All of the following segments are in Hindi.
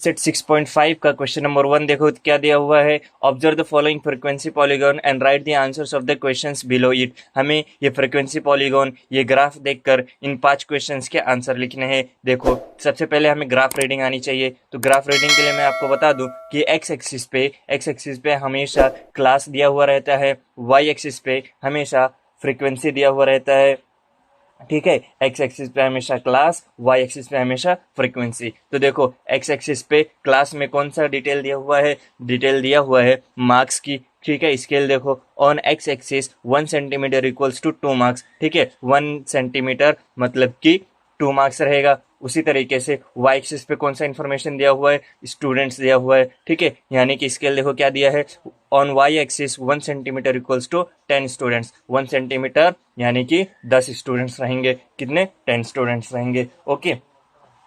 सेट 6.5 का क्वेश्चन नंबर 1 देखो क्या दिया हुआ है। Observe the following frequency polygon and right the answers of the questions below it. हमें ये फ्रीक्वेंसी पॉलीगॉन, ये ग्राफ देखकर इन 5 क्वेश्चंस के आंसर लिखने हैं। देखो सबसे पहले हमें ग्राफ रीडिंग आनी चाहिए, तो ग्राफ रीडिंग के लिए मैं आपको बता दूं कि एक्स एक्सिस पे हमेशा क्लास दिया हुआ रहता है, वाई एक्सिस पे हमेशा फ्रीक्वेंसी दिया हुआ रहता है। ठीक है, एक्स एक्सिस पे हमेशा क्लास, वाई एक्सिस पे हमेशा फ्रीक्वेंसी। तो देखो एक्स एक्सिस पे क्लास में कौन सा डिटेल दिया हुआ है, डिटेल दिया हुआ है मार्क्स की। ठीक है, स्केल देखो on X axis 1 centimetre equals to 2 marks. ठीक है, 1 सेंटीमीटर मतलब कि 2 मार्क्स रहेगा। उसी तरीके से वाई एक्सिस पे कौन सा इन्फॉर्मेशन दिया हुआ है, स्टूडेंट्स दिया हुआ है। ठीक है, यानी कि स्केल देखो क्या दिया है, on Y axis 1 centimetre equals to 10 students. 1 centimetre यानी कि 10 स्टूडेंट्स रहेंगे। कितने? 10 स्टूडेंट्स रहेंगे। ओके,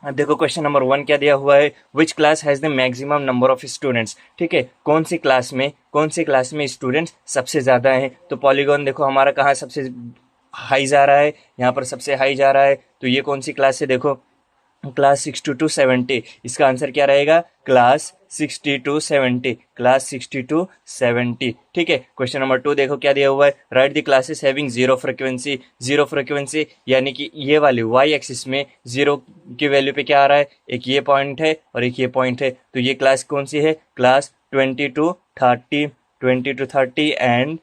अब देखो क्वेश्चन नंबर 1 क्या दिया हुआ है, which class has the maximum number of students. ठीक है, कौन सी क्लास में स्टूडेंट्स सबसे ज्यादा हैं। तो पॉलीगॉन देखो हमारा कहाँ सबसे हाई जा रहा है, यहाँ पर सबसे हाई जा रहा है। तो ये कौन सी क्लास है, देखो क्लास 60 टू 70। इसका आंसर क्या रहेगा, क्लास 60 टू 70, क्लास 60 टू 70। ठीक है, क्वेश्चन नंबर 2 देखो क्या दिया हुआ है, write the classes having zero frequency. Zero frequency यानी कि ये वाली वाई एक्सिस में जीरो की वैल्यू पे क्या आ रहा है, एक ये पॉइंट है और एक ये पॉइंट है। तो ये क्लास कौन सी है, class 20 to 30, 20 to 30 and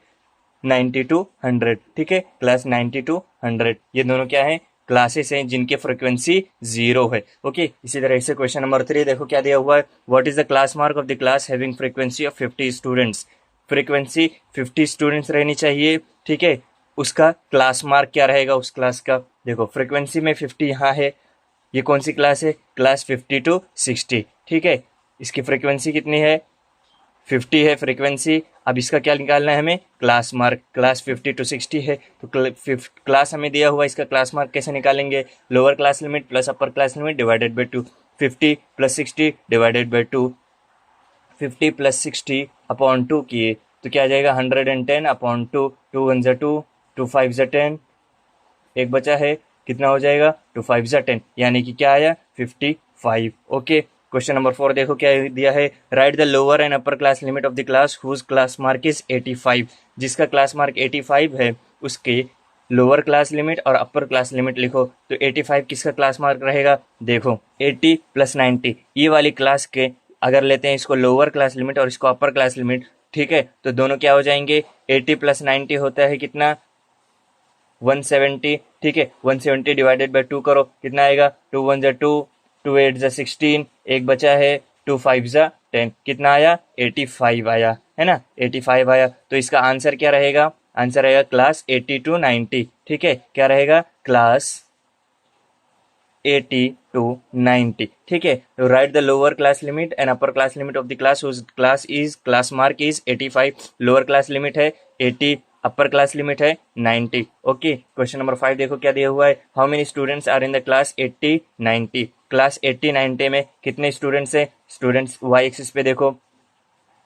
90 to 100। ठीक है, क्लास 90 टू 100, ये दोनों क्या है, क्लासेस हैं जिनकी फ्रीक्वेंसी 0 है। ओके, इसी तरह से क्वेश्चन नंबर 3 देखो क्या दिया हुआ है, what is the class mark of the class having frequency of 50 students. Frequency 50 students रहनी चाहिए। ठीक है, उसका क्लास मार्क क्या रहेगा उस क्लास का। देखो फ्रीक्वेंसी में 50 यहाँ है, ये कौन सी क्लास है, क्लास 50 टू 60। ठीक है, इसकी फ्रीक्वेंसी कितनी है, 50 है फ्रीक्वेंसी। अब इसका क्या निकालना है हमें, क्लास मार्क। क्लास 50 टू 60 है, तो क्लास हमें दिया हुआ, इसका क्लास मार्क कैसे निकालेंगे, lower class limit plus upper class limit divided by 2। 50 plus 60 divided by 2, 50 plus 60 upon 2 किए तो क्या आ जाएगा, 110 अपॉन 2। 2 1 2, 2 5 10, एक बचा है, कितना हो जाएगा, 2 5 10, यानी कि क्या आया, 55। ओके, क्वेश्चन नंबर 4 देखो क्या दिया है, write the lower and upper class limit of the class whose class mark is 85। जिसका क्लास मार्क 85 है उसके लोअर क्लास लिमिट और अपर क्लास लिमिट लिखो। तो 85 किसका क्लास मार्क रहेगा, देखो 80 प्लस 90, ये वाली क्लास के अगर लेते हैं इसको लोअर क्लास लिमिट और इसको अपर क्लास लिमिट, ठीक है, तो दोनों क्या हो जाएंगे, 80 प्लस 90 होता है कितना, 170। ठीक है, 170 डिवाइडेड बाई 2 करो, कितना आएगा, 2 1 2, 2 8 16, एक बचा है, 2 5 10, कितना आया, 85 आया, है ना, 85 आया। तो इसका आंसर क्या रहेगा, आंसर रहेगा क्लास 80 टू 90। ठीक है, क्या रहेगा, क्लास 80 टू 90। ठीक है, तो write the lower class limit and upper class limit of the class whose class mark is 85। Lower class limit है 80, अपर क्लास लिमिट है 90। ओके, क्वेश्चन नंबर 5 देखो क्या दिया हुआ है, how many students are in the class 80 90। Class 80 90 में कितने स्टूडेंट्स है, स्टूडेंट्स वाई एक्सिस पे देखो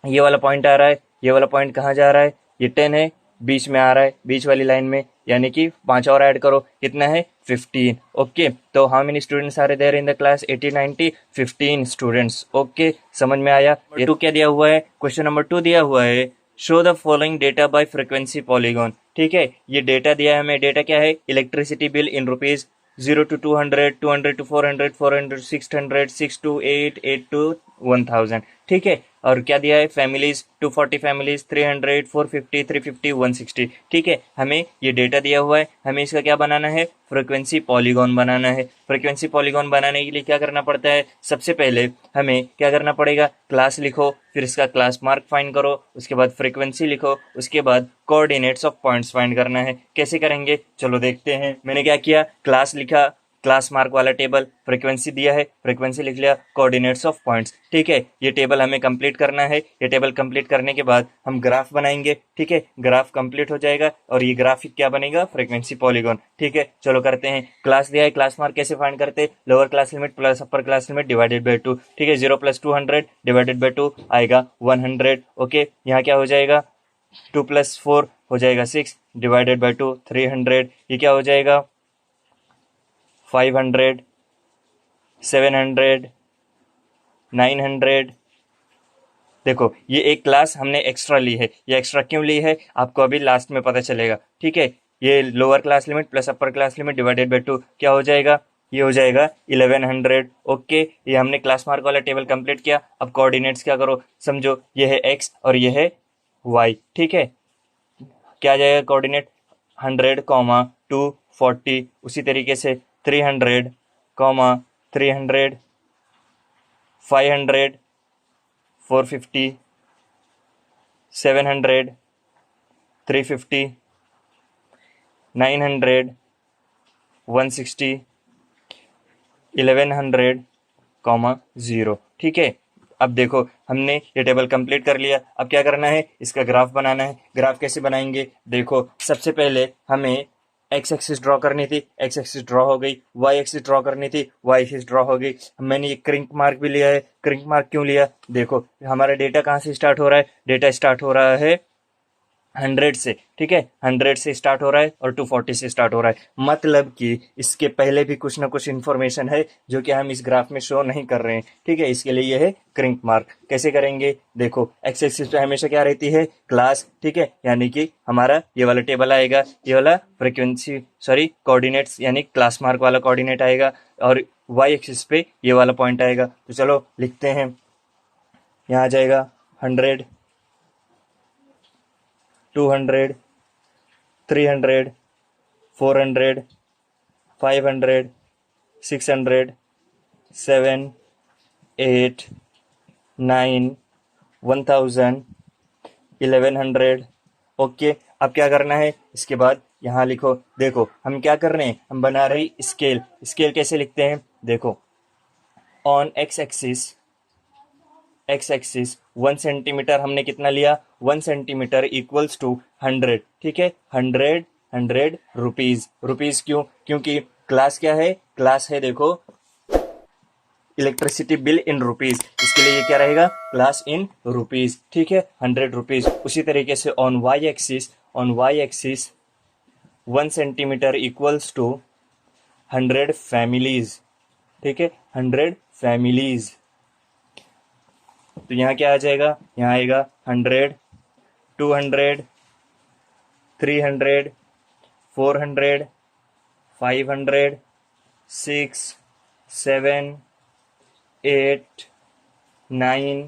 ये वाला पॉइंट आ रहा है, ये वाला पॉइंट कहाँ जा रहा है, ये 10 है, बीच में आ रहा है, बीच वाली लाइन में, यानी कि 5 और ऐड करो, कितना है, 15। ओके, तो how many students are there in the class 80 90, 15 students. Okay, समझ में आया। ये टू क्या दिया हुआ है, क्वेश्चन नंबर 2 दिया हुआ है, show the following data bye frequency polygon. ठीक है, ये डेटा दिया है हमें, डेटा क्या है, electricity bill in rupees 0 to 200, 200 to 400, 400 600, 6 to 8, 8 to 1000। ठीक है, और क्या दिया है, फैमिलीज 240 फैमिलीज, 300, 450, 350, 160। ठीक है, हमें ये डेटा दिया हुआ है, हमें इसका क्या बनाना है, फ्रीक्वेंसी पॉलीगॉन बनाना है। फ्रीक्वेंसी पॉलीगॉन बनाने के लिए क्या करना पड़ता है, सबसे पहले हमें क्या करना पड़ेगा, क्लास लिखो, फिर इसका क्लास मार्क फाइंड करो, उसके बाद फ्रीक्वेंसी लिखो, उसके बाद कोऑर्डिनेट्स ऑफ पॉइंट्स फाइंड करना है। कैसे करेंगे, चलो देखते हैं। मैंने क्या किया, क्लास लिखा, क्लास मार्क वाला टेबल, फ्रीक्वेंसी दिया है, फ्रीक्वेंसी लिख लिया, कोऑर्डिनेट्स ऑफ पॉइंट्स। ठीक है, ये टेबल हमें कंप्लीट करना है। ये टेबल कंप्लीट करने के बाद हम ग्राफ बनाएंगे। ठीक है, ग्राफ कंप्लीट हो जाएगा और ये ग्राफिक क्या बनेगा, फ्रीक्वेंसी पॉलीगॉन। ठीक है, चलो करते हैं। क्लास दिया है, क्लास मार्क कैसे फाइंड करते हैं, lower class limit plus upper class limit divided by 2। ठीक है, 0 प्लस 200 डिवाइडेड बाई 2 आएगा 100। ओके, यहाँ क्या हो जाएगा, 2 प्लस 4 हो जाएगा 6 डिवाइडेड बाई 2, 300। ये क्या हो जाएगा, 500, 700, 900। देखो ये एक क्लास हमने एक्स्ट्रा ली है, ये एक्स्ट्रा क्यों ली है आपको अभी लास्ट में पता चलेगा, ठीक है। ये lower class limit plus upper class limit divided by 2 क्या हो जाएगा, ये हो जाएगा 1100। ओके, ये हमने क्लास मार्क वाला टेबल कंप्लीट किया। अब कोऑर्डिनेट्स क्या करो, समझो ये है एक्स और ये है वाई, ठीक है। क्या आ जाएगा कोऑर्डिनेट, 100, 240, उसी तरीके से 300, 300, 500, 450, 700, 350, 900, 160, 1100, 0, ठीक है। अब देखो हमने ये टेबल कंप्लीट कर लिया। अब क्या करना है, इसका ग्राफ बनाना है। ग्राफ कैसे बनाएंगे, देखो सबसे पहले हमें एक्स एक्सिस ड्रॉ करनी थी, एक्स एक्सिस ड्रॉ हो गई। वाई एक्सिस ड्रॉ करनी थी, वाई एक्सिस ड्रॉ हो गई। मैंने ये क्रिंक मार्क भी लिया है। क्रिंक मार्क क्यों लिया, देखो हमारा डेटा कहाँ से स्टार्ट हो रहा है, डेटा स्टार्ट हो रहा है 100 से, ठीक है। 100 से स्टार्ट हो रहा है और 240 से स्टार्ट हो रहा है, मतलब कि इसके पहले भी कुछ ना कुछ इन्फॉर्मेशन है जो कि हम इस ग्राफ में शो नहीं कर रहे हैं, ठीक है। इसके लिए ये है क्रिंक मार्क। कैसे करेंगे, देखो एक्स एक्सिस पे हमेशा क्या रहती है, क्लास, ठीक है। यानी कि हमारा ये वाला टेबल आएगा, ये वाला फ्रीक्वेंसी सॉरी कोऑर्डिनेट्स यानी क्लास मार्क वाला कोऑर्डिनेट आएगा, और वाई एक्सिस पे ये वाला पॉइंट आएगा। तो चलो लिखते हैं, यहाँ आ जाएगा 100, 200, 300, 400, 500, 600, 7, 8, 9, 1000, 1100। ओके, अब क्या करना है, इसके बाद यहाँ लिखो। देखो हम क्या कर रहे हैं, हम बना रहे स्केल। स्केल कैसे लिखते हैं, देखो on X axis, x axis 1 centimetre हमने कितना लिया, 1 सेंटीमीटर इक्वल्स टू 100, ठीक है। 100, 100 रुपीज। रुपीज क्यों, क्योंकि क्लास क्या है, क्लास है देखो इलेक्ट्रिसिटी बिल इन रुपीज, इसके लिए ये क्या रहेगा, क्लास इन रुपीज, ठीक है। 100 रुपीज। उसी तरीके से on Y axis, on Y axis 1 centimetre equals to 100 families, ठीक है। 100 फैमिलीज। तो यहाँ क्या आ जाएगा, यहाँ आएगा 100, 200, 300, 400, 500, 6, 7, 8, 9,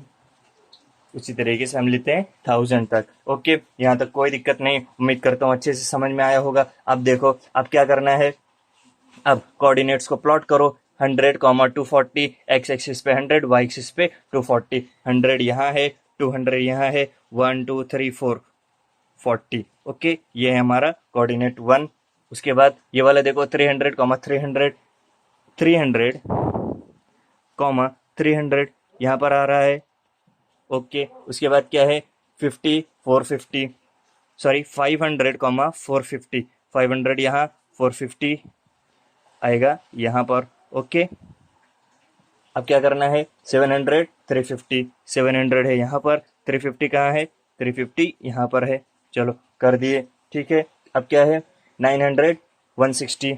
उसी तरीके से हम लेते हैं 1000 तक। ओके, यहाँ तक कोई दिक्कत नहीं, उम्मीद करता हूँ अच्छे से समझ में आया होगा। अब देखो अब क्या करना है, अब कोऑर्डिनेट्स को प्लॉट करो। 100, 240, एक्स एक्सिस पे 100, वाई एक्सिस पे 240। 100 यहाँ है, 200 यहाँ है, 1 2 3 4 40। ओके, ये है हमारा कोऑर्डिनेट 1। उसके बाद ये वाला देखो 300, 300, 300, 300 यहाँ पर आ रहा है। ओके, उसके बाद क्या है 50, 450 सॉरी 500, 450, 500 यहाँ, 450 आएगा यहाँ पर। ओके, अब क्या करना है, 700, 350, 700 है यहाँ पर, 350 कहाँ है, 350 यहाँ पर है। चलो कर दिए, ठीक है। अब क्या है 900, 160,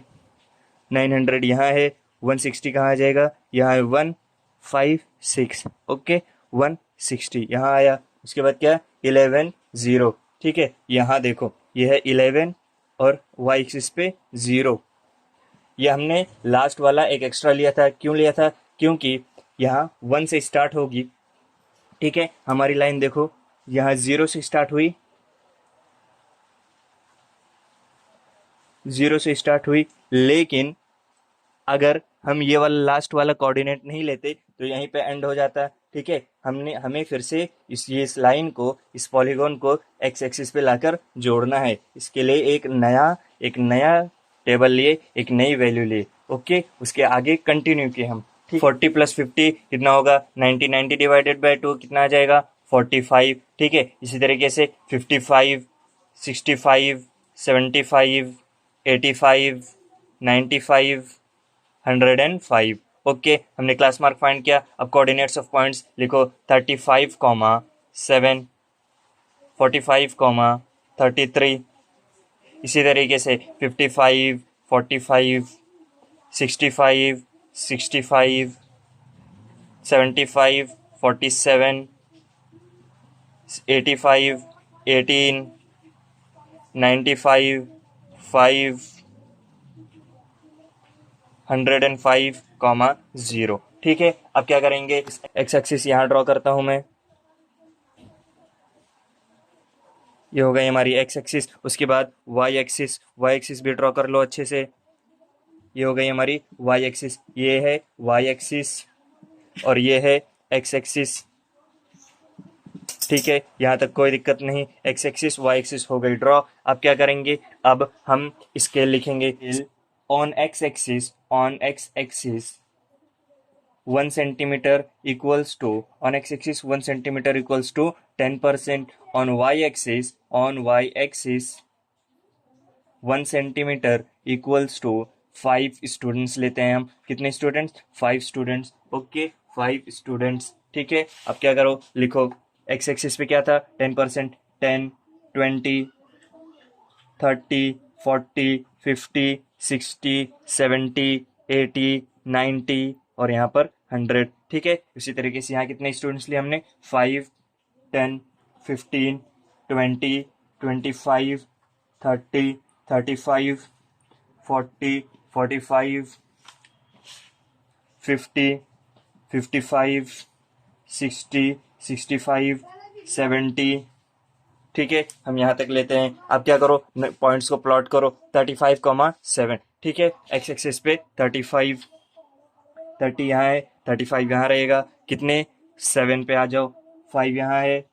900 यहाँ है, 160 कहाँ आ जाएगा, यहाँ है 156। ओके, 160 यहाँ आया। उसके बाद क्या 11 0, ठीक है। यहाँ देखो ये है 11 और वाई एक्सिस पे 0। ये हमने लास्ट वाला एक एक्स्ट्रा लिया था, क्यों लिया था, क्योंकि यहाँ 1 से स्टार्ट होगी, ठीक है। हमारी लाइन देखो यहाँ 0 से स्टार्ट हुई, 0 से स्टार्ट हुई, लेकिन अगर हम ये वाला लास्ट वाला कोऑर्डिनेट नहीं लेते तो यहीं पे एंड हो जाता, ठीक है। हमें फिर से इस लाइन को, इस पॉलीगॉन को एक्स एक्सिस पे लाकर जोड़ना है। इसके लिए एक नया टेबल लिए, एक नई वैल्यू लिए। ओके, उसके आगे कंटिन्यू किए हम, ठीक। 40 + 50 कितना होगा, 90, 90 डिवाइडेड बाई 2 कितना आ जाएगा, 45, ठीक है। इसी तरीके से 55, 65, 75, 85, 95, 105। ओके, हमने क्लास मार्क फाइंड किया। अब कोऑर्डिनेट्स ऑफ पॉइंट्स लिखो, 35, 7, 45, 33। इसी तरीके से 55, 45, 65, 65, 75, 47, 85, 18, 95, 5, 105, 0। ठीक है, अब क्या करेंगे, एक्स एक्सिस यहाँ ड्रॉ करता हूँ मैं, ये हो गई हमारी एक्स एक्सिस। उसके बाद वाई एक्सिस भी ड्रॉ कर लो अच्छे से, ये हो गई हमारी वाई एक्सिस, ये है वाई एक्सिस और ये है एक्स एक्सिस। ठीक है, यहाँ तक कोई दिक्कत नहीं, एक्स एक्सिस वाई एक्सिस हो गई ड्रॉ। अब क्या करेंगे, अब हम स्केल लिखेंगे, on X axis 1 centimeter equals to, on x axis 1 centimeter equals to 10%, on y axis 1 centimeter equals to 5 students लेते हैं हम, कितने स्टूडेंट्स, 5 स्टूडेंट्स। Okay, 5 students. ठीक है, अब क्या करो, लिखो एक्स एक्सिस पे क्या था, 10%, 10, 20, 30, 40, 50, 60, 70, 80, 90 और यहाँ पर 100। ठीक है, इसी तरीके से यहाँ कितने स्टूडेंट्स लिए हमने, 5, 10, 15, 20, 25, 30, 35, 40, 45, 50, 55, 60, 65, 70। ठीक है, हम यहाँ तक लेते हैं। अब क्या करो, पॉइंट्स को प्लॉट करो, 35,7। ठीक है, एक्स एक्सिस पे 35, 30 यहाँ है, 35 यहाँ रहेगा, कितने, 7 पे आ जाओ, 5 यहाँ है,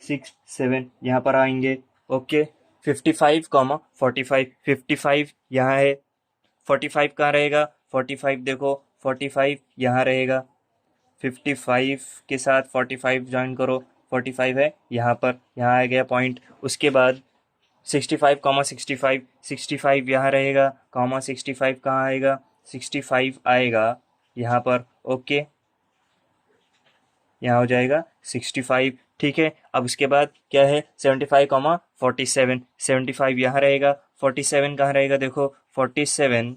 6, 7 यहाँ पर आएंगे। ओके, 55, 45, 55 यहाँ है, 45 कहाँ रहेगा, 45 देखो, 45 यहाँ रहेगा, 55 के साथ 45 ज्वाइन करो, 45 है यहाँ पर, यहाँ आ गया पॉइंट। उसके बाद 65, 65, 65 यहाँ रहेगा, 65 कहाँ आएगा, 65 आएगा यहाँ पर। ओके, यहाँ हो जाएगा 65। ठीक है, अब उसके बाद क्या है, 75, 47, 75 यहाँ रहेगा, 47 कहाँ रहेगा, देखो 47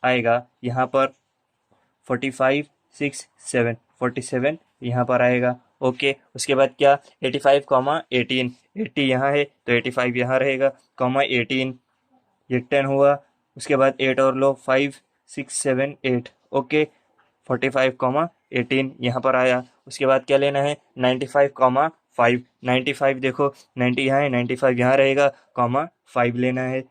आएगा यहाँ पर, 45, 6, 7, 47 यहाँ पर आएगा। ओके, उसके बाद क्या, 85, 18, 80 यहाँ है तो 85 यहाँ रहेगा, 18, ये 10 हुआ। उसके बाद 8 और लो, 5, 6, 7, 8। ओके, 45, 18 यहाँ पर आया। उसके बाद क्या लेना है, 95, 5, 95 देखो, 90 यहाँ है, 95 यहाँ रहेगा, 5 लेना है,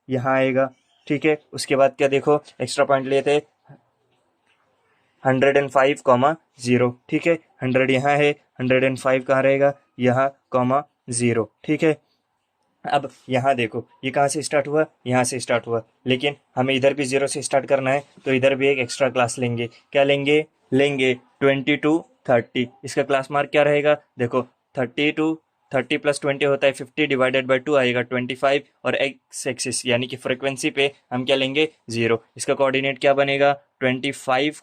यहाँ आएगा। ठीक है, उसके बाद क्या देखो, एक्स्ट्रा पॉइंट लेते, 105, 0। ठीक है, 100 यहाँ है, 105 कहाँ रहेगा, यहाँ, 0। ठीक है, अब यहाँ देखो, ये कहाँ से स्टार्ट हुआ, यहाँ से स्टार्ट हुआ, लेकिन हमें इधर भी 0 से स्टार्ट करना है, तो इधर भी एक एक्स्ट्रा क्लास लेंगे। क्या लेंगे, 20 to 30। इसका क्लास मार्क क्या रहेगा, देखो 30 प्लस 20 होता है 50, डिवाइडेड बाई 2 आएगा 25, और एक्स एक्सिस यानी कि फ्रिक्वेंसी पे हम क्या लेंगे, 0। इसका कोऑर्डिनेट क्या बनेगा, 25,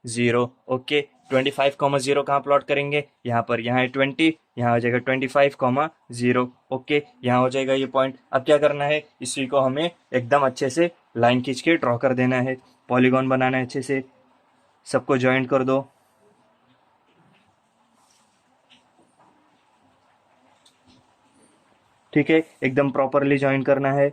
0। ओके, 25, 0 कहाँ प्लॉट करेंगे, यहाँ पर, यहाँ है 20, यहाँ हो जाएगा 25, 0। ओके, यहाँ हो जाएगा ये पॉइंट। अब क्या करना है, इसी को हमें एकदम अच्छे से लाइन खींच के ड्रॉ कर देना है, पॉलीगॉन बनाना है अच्छे से, सबको ज्वाइंट कर दो। ठीक है, एकदम प्रॉपरली ज्वाइन करना है।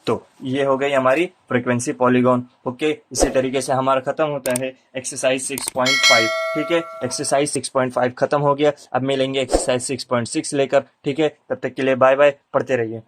तो ये हो गई हमारी फ्रीक्वेंसी पॉलीगॉन। ओके, इसी तरीके से हमारा खत्म होता है एक्सरसाइज 6.5। ठीक है, एक्सरसाइज 6.5 खत्म हो गया। अब मिलेंगे एक्सरसाइज 6.6 लेकर। ठीक है, तब तक के लिए बाय बाय, पढ़ते रहिए।